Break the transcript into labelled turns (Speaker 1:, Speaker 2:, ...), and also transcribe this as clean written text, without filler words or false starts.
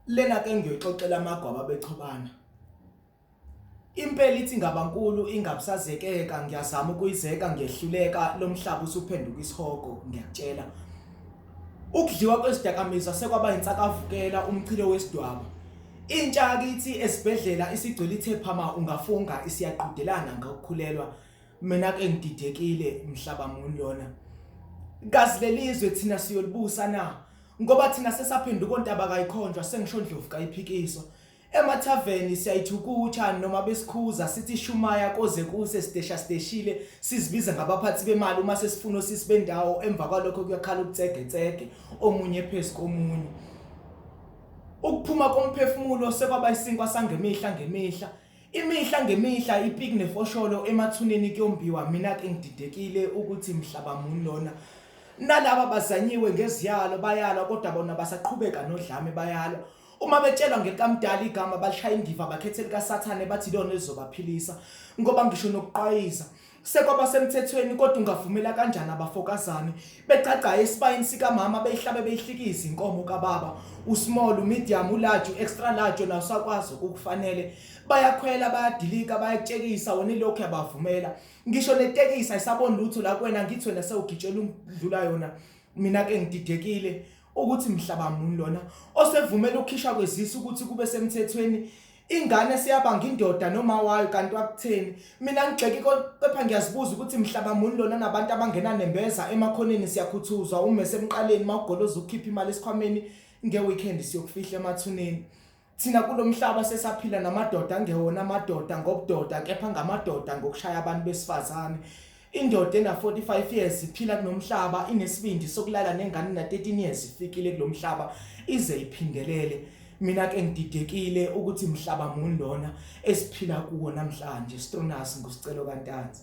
Speaker 1: Lena ke ngiyoxoxela amagwaba bechobana. Impela ithi ngabankulu ingabusazekeka ngiyazama ukuyizeka ngehluleka lomhlaba usuphenduka isihogo ngiyakutshela. Ukudliwa kwezidakamizwa sekwaba insakavukela umchilo wesidwaba. Intsha yakithi esibhedlela isigcwele ithe phama ungafunga isiyaqhudelana ngokukhulelwa. Mina ke ngididekile mhlaba muni lona. Kazi lelizwe thina siyolibusa na ngoba thina sesaphenduka ontaba kayikhonjwa sengisho Ndlovu kayiphikiswa. Emathaveni siyayithukutsha noma besikhuza sithi shumaya koze kuse steshile sizibiza ngabaphathi bemali uma sesifuna sisibendawo emva kwalokho kuyakhala ukutsegetsege omunye phezulu komunye. Ukuphuma komphefumulo sekwaba isinkwa sangemihla ngemihla. Imihla ngemihla ipiki nefosholo emathuneni kuyombiwa. Mina ke ngididekile ukuthi mhlaba muni lona. Nalaba bazanyiwe ngeziyalo bayala kodwa bona basaqhubeka nodlame bayala. Uma betshelwa ngekamdala igama balishaya indiva bakhethela kaSathane bathi lona lizobaphilisa ngoba ngisho nokuqwayiza sekwaba semthethweni kodwa ungavumela kanjani abafokazane becaca esibayini sika mama beyihlabe beyihlikiza inkomo kaBaba usmall medium ularge extra large nawusakwazi ukufanele bayakhwela bayadilika bayakutshekisa wona ilokho yabavumela ngisho netekisi isabona lutho la kwena ngithi wena sewugitshela ukudlula yona. Mina ke ngididekile ukuthi mhlaba muni lona osevumela ukukhishwa kwezisi ukuthi kube semthethweni ingane siyabanga indoda noma wayo kanti wakutheni. Mina ngigxeki kepha ngiyazibuza ukuthi mhlaba muni lona nabantu abangena nembeza emakhoneni siyakhuthuzwa umese emqaleni mawugoloza ukukhipha imali esikhwameni ngeweekend siyokufihla emathuneni. Thina kulomhlaba sesaphila namadoda angewona amadoda ngobudoda kepha ngamadoda ngokushaya abantu besifazane. Indoda ena 45 years iphila kunomhlaba inesibindi sokulala nengane na 13 years ifikile kulomhlaba ize iphindelele. Mina ke ngididekile ukuthi mhlaba muni lona esiphila kuwo namhlanje Stronus ngusicelo kaNtanzi.